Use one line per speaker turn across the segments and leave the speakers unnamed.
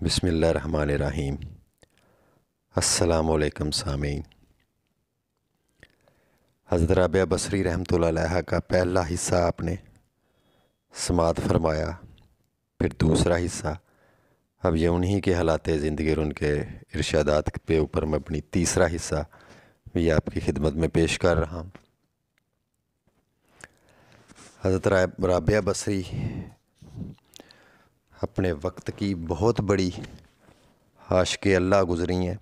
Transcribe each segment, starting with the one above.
بسم اللہ الرحمن الرحیم۔ السلام علیکم سامعین۔ حضرت رابعہ بصری رحمۃ اللہ علیہ کا پہلا حصہ آپ نے سماعت فرمایا، پھر دوسرا حصہ اب یہ انہی کے حالات زندگی اور ان کے ارشادات پہ اوپر مبنی تیسرا حصہ بھی آپ کی خدمت میں پیش کر رہا ہوں۔ حضرت رابعہ بصری اپنے وقت کی بہت بڑی عاشق اللہ گزری ہیں،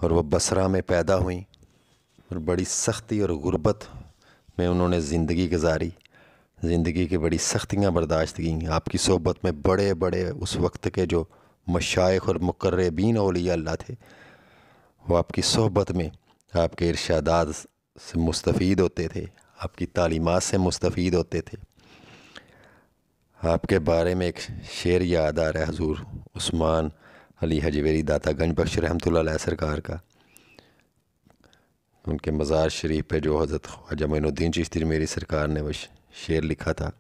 اور وہ بصرہ میں پیدا ہوئیں اور بڑی سختی اور غربت میں انہوں نے زندگی گزاری، زندگی کی بڑی سختیاں برداشت کیں۔ آپ کی صحبت میں بڑے بڑے اس وقت کے جو مشائخ اور مقربین اولیاء اللہ تھے، وہ آپ کی صحبت میں آپ کے ارشادات سے مستفید ہوتے تھے، آپ کی تعلیمات سے مستفید ہوتے تھے۔ آپ کے بارے میں ایک شعر یاد آ رہا ہے حضور عثمان علی حجویری داتا گنج بخش رحمۃ اللہ علیہ سرکار کا۔ ان کے مزار شریف پہ جو حضرت خواجہ معین الدین چشتی میری سرکار نے وہ شعر لکھا تھا،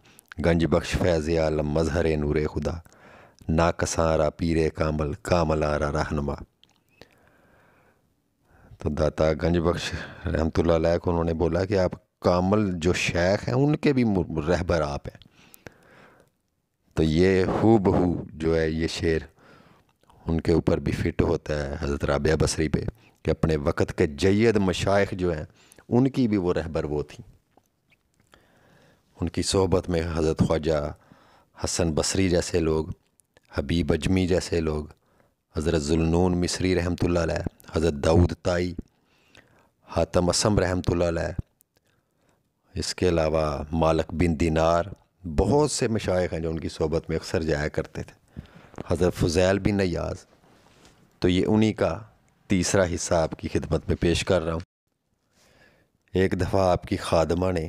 گنج بخش فیض عالم مظہر نور خدا، ناکساں را پیر کامل کاملاں را رہنما۔ تو داتا گنج بخش رحمۃ اللہ علیہ کو انہوں نے بولا کہ آپ کامل جو شیخ ہیں ان کے بھی رہبر آپ ہیں۔ تو یہ ہو بہو جو ہے یہ شعر ان کے اوپر بھی فٹ ہوتا ہے حضرت رابعہ بصری پہ، کہ اپنے وقت کے جید مشائخ جو ہیں ان کی بھی وہ رہبر وہ تھیں۔ ان کی صحبت میں حضرت خواجہ حسن بصری جیسے لوگ، حبیب اجمی جیسے لوگ، حضرت ذوالنون مصری رحمۃ اللہ علیہ، حضرت داؤد طائی، حاتم اسم رحمۃ اللہ علیہ، اس کے علاوہ مالک بن دینار، بہت سے مشائخ ہیں جو ان کی صحبت میں اکثر جایا کرتے تھے، حضرت فضیل بن نیاز۔ تو یہ انہی کا تیسرا حصہ آپ کی خدمت میں پیش کر رہا ہوں۔ ایک دفعہ آپ کی خادمہ نے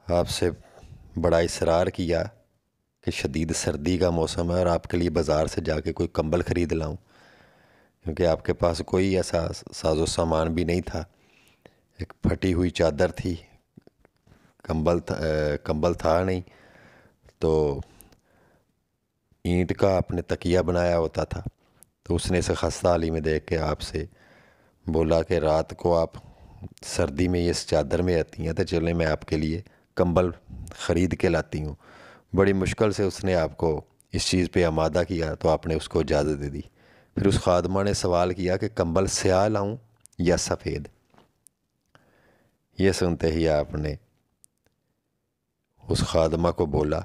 آپ سے بڑا اصرار کیا کہ شدید سردی کا موسم ہے اور آپ کے لیے بازار سے جا کے کوئی کمبل خرید لاؤں، کیونکہ آپ کے پاس کوئی ایسا ساز و سامان بھی نہیں تھا۔ ایک پھٹی ہوئی چادر تھی، کمبل تھا نہیں، تو اینٹ کا آپ نے تکیہ بنایا ہوتا تھا۔ تو اس نے اسے خستہ حالی میں دیکھ کے آپ سے بولا کہ رات کو آپ سردی میں اس چادر میں آتی ہیں تو چلیں میں آپ کے لیے کمبل خرید کے لاتی ہوں۔ بڑی مشکل سے اس نے آپ کو اس چیز پہ آمادہ کیا تو آپ نے اس کو اجازت دے دی۔ پھر اس خادمہ نے سوال کیا کہ کمبل سیاہ لاؤں یا سفید؟ یہ سنتے ہی آپ نے اس خادمہ کو بولا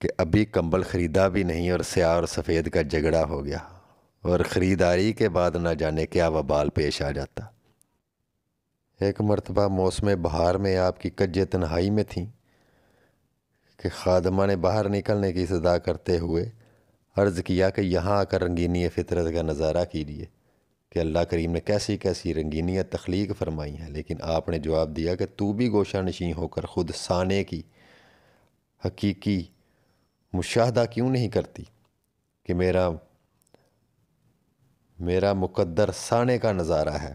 کہ ابھی کمبل خریدا بھی نہیں اور سیاہ اور سفید کا جھگڑا ہو گیا، اور خریداری کے بعد نہ جانے کیا وبال پیش آ جاتا۔ ایک مرتبہ موسم بہار میں آپ کی کجے تنہائی میں تھیں کہ خادمہ نے باہر نکلنے کی صدا کرتے ہوئے عرض کیا کہ یہاں آ کر رنگینی فطرت کا نظارہ کیجیے کہ اللہ کریم نے کیسی کیسی رنگینیت تخلیق فرمائی ہیں۔ لیکن آپ نے جواب دیا کہ تو بھی گوشہ نشین ہو کر خود صانع کی حقیقی مشاہدہ کیوں نہیں کرتی کہ میرا مقدر صانع کا نظارہ ہے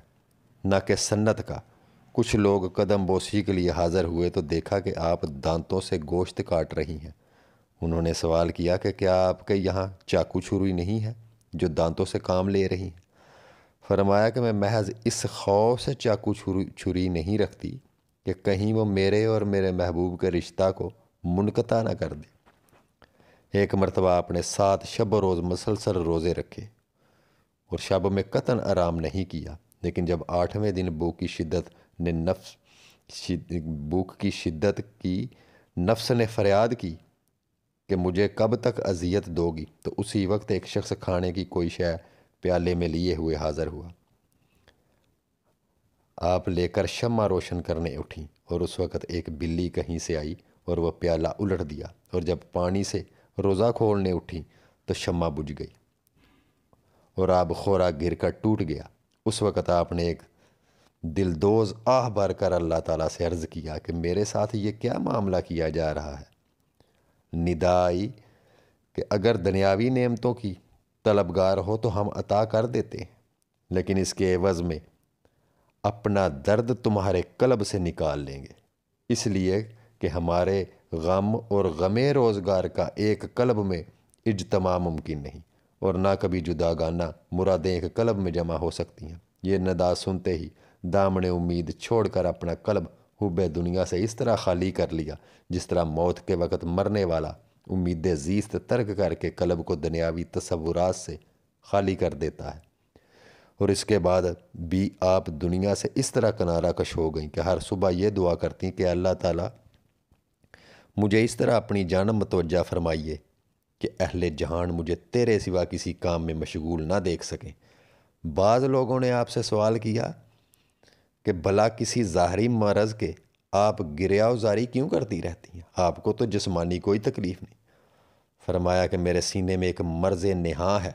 نہ کہ سنت کا۔ کچھ لوگ قدم بوسی کے لیے حاضر ہوئے تو دیکھا کہ آپ دانتوں سے گوشت کاٹ رہی ہیں۔ انہوں نے سوال کیا کہ کیا آپ کے یہاں چاقو چھری نہیں ہے جو دانتوں سے کام لے رہی ہیں؟ فرمایا کہ میں محض اس خوف سے چاقو چھری نہیں رکھتی کہ کہیں وہ میرے اور میرے محبوب کے رشتہ کو منقطع نہ کر دے۔ ایک مرتبہ آپ نے 7 شب و روز مسلسل روزے رکھے اور شب میں قطعاً آرام نہیں کیا، لیکن جب 8ویں دن بھوک کی شدت کی نفس نے فریاد کی کہ مجھے کب تک اذیت دو گی، تو اسی وقت ایک شخص کھانے کی کوئی شے پیالے میں لیے ہوئے حاضر ہوا۔ آپ لے کر شمع روشن کرنے اٹھیں اور اس وقت ایک بلی کہیں سے آئی اور وہ پیالہ الٹ دیا، اور جب پانی سے روزہ کھولنے اٹھیں تو شمع بجھ گئی اور آب خورا گر کر ٹوٹ گیا۔ اس وقت آپ نے ایک دلدوز آہ بھر کر اللہ تعالیٰ سے عرض کیا کہ میرے ساتھ یہ کیا معاملہ کیا جا رہا ہے؟ ندا آئی کہ اگر دنیاوی نعمتوں کی طلبگار ہو تو ہم عطا کر دیتے ہیں، لیکن اس کے عوض میں اپنا درد تمہارے قلب سے نکال لیں گے، اس لیے کہ ہمارے غم اور غم روزگار کا ایک قلب میں اجتماع ممکن نہیں، اور نہ کبھی جداگانہ مرادیں ایک قلب میں جمع ہو سکتی ہیں۔ یہ ندا سنتے ہی دامن امید چھوڑ کر اپنا قلب حب دنیا سے اس طرح خالی کر لیا جس طرح موت کے وقت مرنے والا امید زیست ترک کر کے قلب کو دنیاوی تصورات سے خالی کر دیتا ہے۔ اور اس کے بعد بھی آپ دنیا سے اس طرح کنارہ کش ہو گئیں کہ ہر صبح یہ دعا کرتی کہ اللہ تعالیٰ مجھے اس طرح اپنی جانب متوجہ فرمائیے کہ اہل جہان مجھے تیرے سوا کسی کام میں مشغول نہ دیکھ سکیں۔ بعض لوگوں نے آپ سے سوال کیا کہ بھلا کسی ظاہری مرض کے آپ گریہ وزاری کیوں کرتی رہتی ہیں؟ آپ کو تو جسمانی کوئی تکلیف نہیں۔ فرمایا کہ میرے سینے میں ایک مرض نہاں ہے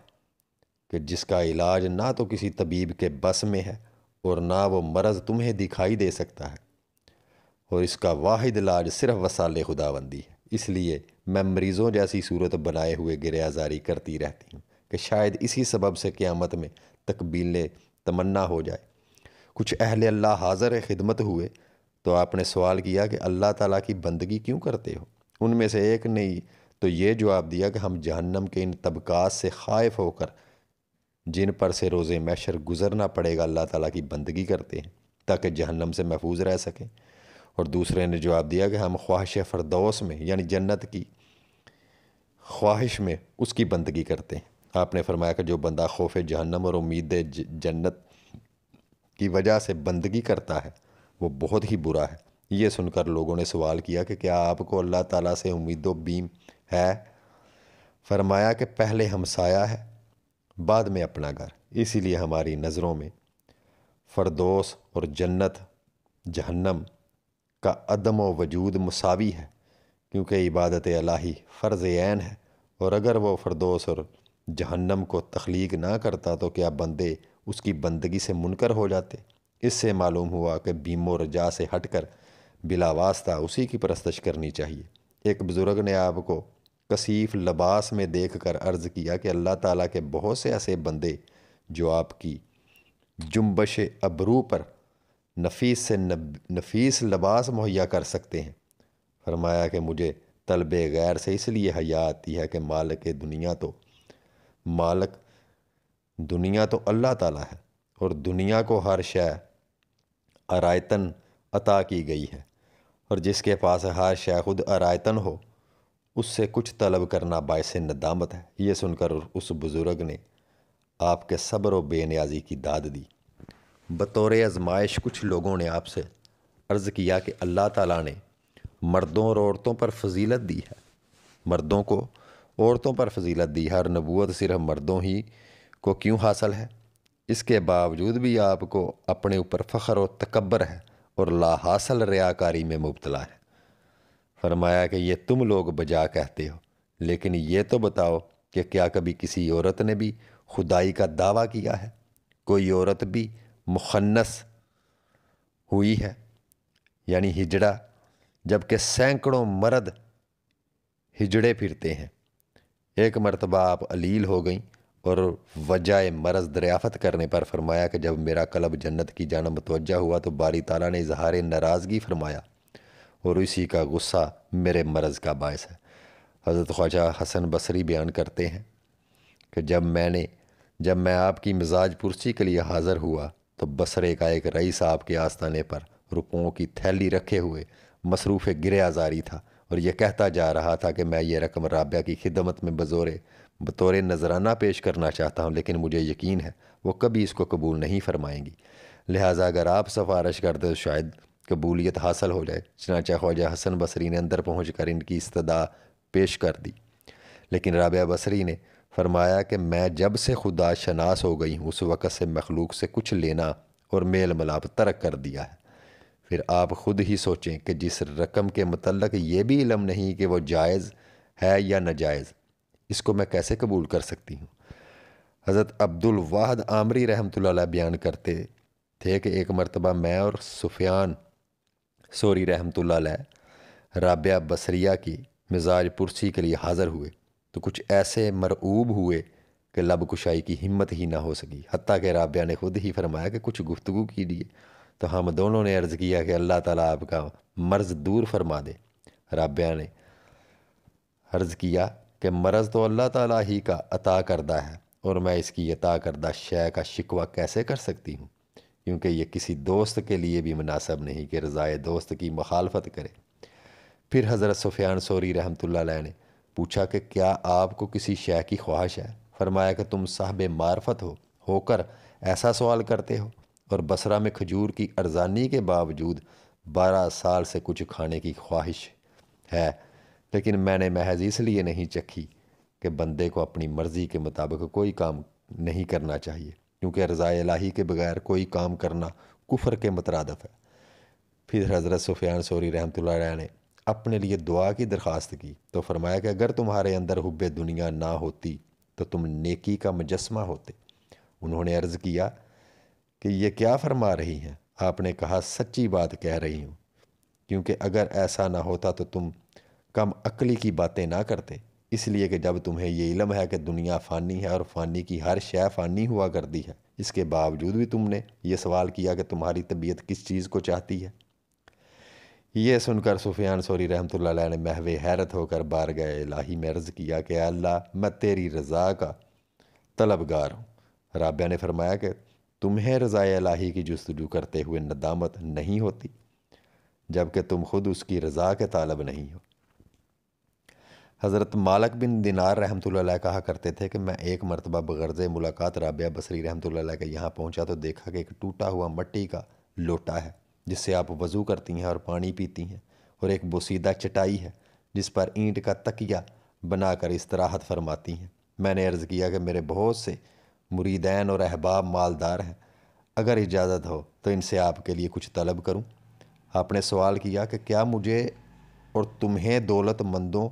کہ جس کا علاج نہ تو کسی طبیب کے بس میں ہے اور نہ وہ مرض تمہیں دکھائی دے سکتا ہے، اور اس کا واحد علاج صرف وسائل خداوندی ہے۔ اس لیے میں مریضوں جیسی صورت بنائے ہوئے گریہ زاری کرتی رہتی ہوں کہ شاید اسی سبب سے قیامت میں تقبیل تمنا ہو جائے۔ کچھ اہل اللہ حاضر خدمت ہوئے تو آپ نے سوال کیا کہ اللہ تعالیٰ کی بندگی کیوں کرتے ہو؟ ان میں سے ایک نے تو یہ جواب دیا کہ ہم جہنم کے ان طبقات سے خائف ہو کر جن پر سے روز محشر گزرنا پڑے گا اللہ تعالیٰ کی بندگی کرتے ہیں تاکہ جہنم سے محفوظ رہ سکیں۔ اور دوسرے نے جواب دیا کہ ہم خواہش فردوس میں یعنی جنت کی خواہش میں اس کی بندگی کرتے ہیں۔ آپ نے فرمایا کہ جو بندہ خوف جہنم اور امید جنت کی وجہ سے بندگی کرتا ہے وہ بہت ہی برا ہے۔ یہ سن کر لوگوں نے سوال کیا کہ کیا آپ کو اللہ تعالیٰ سے امید و بیم ہے؟ فرمایا کہ پہلے ہمسایہ ہے، بعد میں اپنا گھر۔ اسی لیے ہماری نظروں میں فردوس اور جنت جہنم کا عدم و وجود مساوی ہے، کیونکہ عبادت الہی فرض عین ہے، اور اگر وہ فردوس اور جہنم کو تخلیق نہ کرتا تو کیا بندے اس کی بندگی سے منکر ہو جاتے؟ اس سے معلوم ہوا کہ بیم و رجا سے ہٹ کر بلا واسطہ اسی کی پرستش کرنی چاہیے۔ ایک بزرگ نے آپ کو کثیف لباس میں دیکھ کر عرض کیا کہ اللہ تعالیٰ کے بہت سے ایسے بندے جو آپ کی جنبش ابرو پر نفیس لباس مہیا کر سکتے ہیں۔ فرمایا کہ مجھے طلب غیر سے اس لیے حیا آتی ہے کہ مالک دنیا تو اللہ تعالیٰ ہے، اور دنیا کو ہر شے ارایتن عطا کی گئی ہے، اور جس کے پاس ہر شے خود ارایتن ہو اس سے کچھ طلب کرنا باعث ندامت ہے۔ یہ سن کر اس بزرگ نے آپ کے صبر و بے نیازی کی داد دی۔ بطور آزمائش کچھ لوگوں نے آپ سے عرض کیا کہ اللہ تعالیٰ نے مردوں اور عورتوں پر فضیلت دی ہے، مردوں کو عورتوں پر فضیلت دی ہے، اور نبوت صرف مردوں ہی کو کیوں حاصل ہے؟ اس کے باوجود بھی آپ کو اپنے اوپر فخر و تکبر ہے اور لا حاصل ریاکاری میں مبتلا ہے۔ فرمایا کہ یہ تم لوگ بجا کہتے ہو، لیکن یہ تو بتاؤ کہ کیا کبھی کسی عورت نے بھی خدائی کا دعویٰ کیا ہے؟ کوئی عورت بھی مخنث ہوئی ہے یعنی ہجڑا، جبکہ سینکڑوں مرد ہجڑے پھرتے ہیں۔ ایک مرتبہ آپ علیل ہو گئیں اور وجہ مرض دریافت کرنے پر فرمایا کہ جب میرا قلب جنت کی جانب متوجہ ہوا تو باری تعالیٰ نے اظہار ناراضگی فرمایا، اور اسی کا غصہ میرے مرض کا باعث ہے۔ حضرت خواجہ حسن بصری بیان کرتے ہیں کہ جب میں آپ کی مزاج پرسی کے لیے حاضر ہوا تو بصرے کا ایک رئیس آپ کے آستانے پر روپوں کی تھیلی رکھے ہوئے مصروف گریہ زاری تھا، اور یہ کہتا جا رہا تھا کہ میں یہ رقم رابعہ کی خدمت میں بطور نذرانہ پیش کرنا چاہتا ہوں، لیکن مجھے یقین ہے وہ کبھی اس کو قبول نہیں فرمائیں گی، لہٰذا اگر آپ سفارش کر دیں تو شاید قبولیت حاصل ہو جائے۔ چنانچہ خواجہ حسن بصری نے اندر پہنچ کر ان کی استدعا پیش کر دی، لیکن رابعہ بصری نے فرمایا کہ میں جب سے خدا شناس ہو گئی ہوں اس وقت سے مخلوق سے کچھ لینا اور میل ملاپ ترک کر دیا ہے۔ پھر آپ خود ہی سوچیں کہ جس رقم کے متعلق یہ بھی علم نہیں کہ وہ جائز ہے یا ناجائز، اس کو میں کیسے قبول کر سکتی ہوں؟ حضرت عبد الواحد عامری رحمۃ اللہ علیہ بیان کرتے تھے کہ ایک مرتبہ میں اور سفیان ثوری رحمۃ اللہ علیہ رابعہ بصریہ کی مزاج پرسی کے لیے حاضر ہوئے تو کچھ ایسے مرعوب ہوئے کہ لب کشائی کی ہمت ہی نہ ہو سکی، حتیٰ کہ رابعہ نے خود ہی فرمایا کہ کچھ گفتگو کیجیے، تو ہم دونوں نے عرض کیا کہ اللہ تعالیٰ آپ کا مرض دور فرما دے۔ رابعہ نے عرض کیا کہ مرض تو اللہ تعالیٰ ہی کا عطا کردہ ہے، اور میں اس کی عطا کردہ شے کا شکوہ کیسے کر سکتی ہوں، کیونکہ یہ کسی دوست کے لیے بھی مناسب نہیں کہ رضائے دوست کی مخالفت کرے۔ پھر حضرت سفیان ثوری رحمۃ اللہ علیہ نے پوچھا کہ کیا آپ کو کسی شے کی خواہش ہے؟ فرمایا کہ تم صاحب معرفت ہو کر ایسا سوال کرتے ہو، اور بصرہ میں کھجور کی ارزانی کے باوجود 12 سال سے کچھ کھانے کی خواہش ہے، لیکن میں نے محض اس لیے نہیں چکھی کہ بندے کو اپنی مرضی کے مطابق کوئی کام نہیں کرنا چاہیے، کیونکہ رضائے الہی کے بغیر کوئی کام کرنا کفر کے مترادف ہے۔ پھر حضرت سفیان ثوری رحمۃ اللہ علیہ نے اپنے لیے دعا کی درخواست کی تو فرمایا کہ اگر تمہارے اندر حب دنیا نہ ہوتی تو تم نیکی کا مجسمہ ہوتے۔ انہوں نے عرض کیا کہ یہ کیا فرما رہی ہیں؟ آپ نے کہا سچی بات کہہ رہی ہوں، کیونکہ اگر ایسا نہ ہوتا تو تم کم عقلی کی باتیں نہ کرتے، اس لیے کہ جب تمہیں یہ علم ہے کہ دنیا فانی ہے اور فانی کی ہر شے فانی ہوا کرتی ہے، اس کے باوجود بھی تم نے یہ سوال کیا کہ تمہاری طبیعت کس چیز کو چاہتی ہے۔ یہ سن کر سفیان ثوری رحمۃ اللہ علیہ نے محو حیرت ہو کر بارگاہ الہی میں عرض کیا کہ اے اللہ، میں تیری رضا کا طلبگار ہوں۔ رابعہ نے فرمایا کہ تمہیں رضائے الہی کی جستجو کرتے ہوئے ندامت نہیں ہوتی، جبکہ تم خود اس کی رضا کے طالب نہیں ہو۔ حضرت مالک بن دینار رحمۃ اللہ علیہ کہا کرتے تھے کہ میں ایک مرتبہ بغرض ملاقات رابعہ بصری رحمۃ اللہ علیہ کے یہاں پہنچا تو دیکھا کہ ایک ٹوٹا ہوا مٹی کا لوٹا ہے جس سے آپ وضو کرتی ہیں اور پانی پیتی ہیں، اور ایک بوسیدہ چٹائی ہے جس پر اینٹ کا تکیہ بنا کر استراحت فرماتی ہیں۔ میں نے عرض کیا کہ میرے بہت سے مریدین اور احباب مالدار ہیں، اگر اجازت ہو تو ان سے آپ کے لیے کچھ طلب کروں۔ آپ نے سوال کیا کہ کیا مجھے اور تمہیں دولت مندوں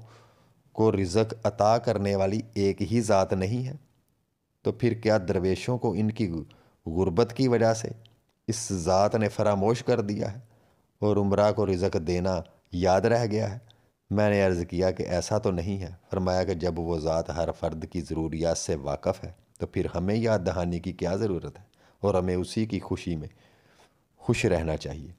کو رزق عطا کرنے والی ایک ہی ذات نہیں ہے؟ تو پھر کیا درویشوں کو ان کی غربت کی وجہ سے اس ذات نے فراموش کر دیا ہے اور عمرہ کو رزق دینا یاد رہ گیا ہے؟ میں نے عرض کیا کہ ایسا تو نہیں ہے۔ فرمایا کہ جب وہ ذات ہر فرد کی ضروریات سے واقف ہے تو پھر ہمیں یاد دہانی کی کیا ضرورت ہے، اور ہمیں اسی کی خوشی میں خوش رہنا چاہیے۔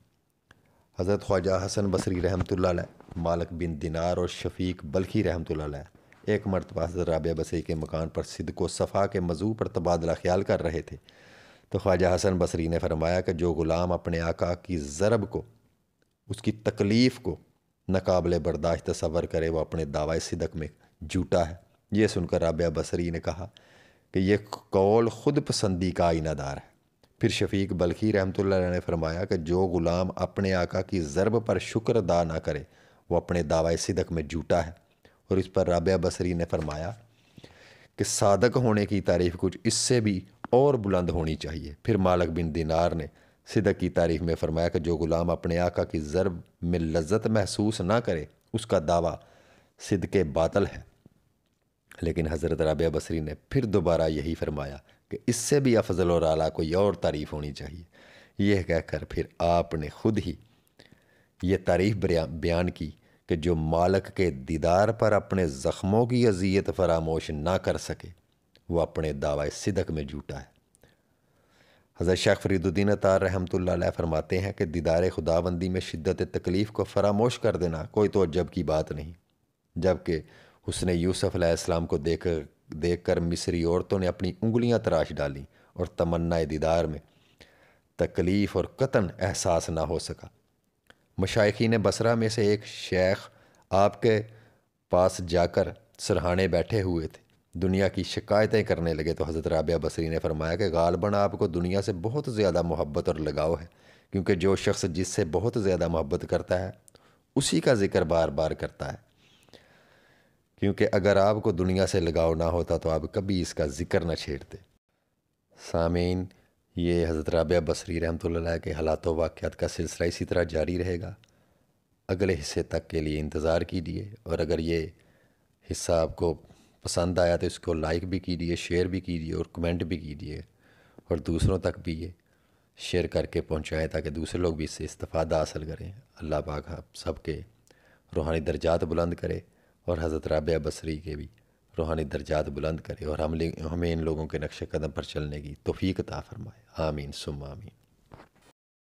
حضرت خواجہ حسن بصری رحمۃ اللہ علیہ، مالک بن دینار اور شفیق بلخی رحمۃ اللہ علیہ ایک مرتبہ حضرت رابعہ بصری کے مکان پر صدق و صفا کے موضوع پر تبادلہ خیال کر رہے تھے تو خواجہ حسن بصری نے فرمایا کہ جو غلام اپنے آقا کی ضرب کو، اس کی تکلیف کو ناقابل برداشت تصور کرے وہ اپنے دعوی صدق میں جھوٹا ہے۔ یہ سن کر رابعہ بصری نے کہا کہ یہ قول خود پسندی کا آئینہ دار ہے۔ پھر شفیق بلخی رحمۃ اللہ علیہ نے فرمایا کہ جو غلام اپنے آقا کی ضرب پر شکر ادا نہ کرے وہ اپنے دعوی صدق میں جھوٹا ہے۔ اور اس پر رابعہ بصری نے فرمایا کہ صادق ہونے کی تعریف کچھ اس سے بھی اور بلند ہونی چاہیے۔ پھر مالک بن دینار نے صدق کی تعریف میں فرمایا کہ جو غلام اپنے آقا کی ضرب میں لذت محسوس نہ کرے اس کا دعویٰ صدق باطل ہے۔ لیکن حضرت رابعہ بصری نے پھر دوبارہ یہی فرمایا کہ اس سے بھی افضل اور اعلیٰ کوئی اور تعریف ہونی چاہیے۔ یہ کہہ کر پھر آپ نے خود ہی یہ تعریف بیان کی کہ جو مالک کے دیدار پر اپنے زخموں کی اذیت فراموش نہ کر سکے وہ اپنے دعوی صدق میں جھوٹا ہے۔ حضرت شیخ فرید الدین اطہار رحمۃ اللہ علیہ فرماتے ہیں کہ دیدار خداوندی میں شدت تکلیف کو فراموش کر دینا کوئی تعجب کی بات نہیں، جبکہ حسن یوسف علیہ السلام کو دیکھ کر مصری عورتوں نے اپنی انگلیاں تراش ڈالیں اور تمنا دیدار میں تکلیف اور قطعاً احساس نہ ہو سکا۔ مشائخین بصرہ میں سے ایک شیخ آپ کے پاس جا کر سرہانے بیٹھے ہوئے تھے، دنیا کی شکایتیں کرنے لگے تو حضرت رابعہ بصری نے فرمایا کہ غالباً آپ کو دنیا سے بہت زیادہ محبت اور لگاؤ ہے، کیونکہ جو شخص جس سے بہت زیادہ محبت کرتا ہے اسی کا ذکر بار بار کرتا ہے، کیونکہ اگر آپ کو دنیا سے لگاؤ نہ ہوتا تو آپ کبھی اس کا ذکر نہ چھیڑتے۔ سامعین، یہ حضرت رابعہ بصری رحمۃ اللہ علیہ کے حالات و واقعات کا سلسلہ اسی طرح جاری رہے گا۔ اگلے حصے تک کے لیے انتظار کیجیے، اور اگر یہ حصہ آپ کو پسند آیا تو اس کو لائک بھی کیجیے، شیئر بھی کیجیے اور کمنٹ بھی کیجیے، اور دوسروں تک بھی یہ شیئر کر کے پہنچائیں تاکہ دوسرے لوگ بھی اس سے استفادہ حاصل کریں۔ اللہ پاک آپ سب کے روحانی درجات بلند کرے اور حضرت رابعہ بصری کے بھی روحانی درجات بلند کرے، اور ہمیں ان لوگوں کے نقش قدم پر چلنے کی توفیق عطا فرمائے۔ آمین ثم آمین۔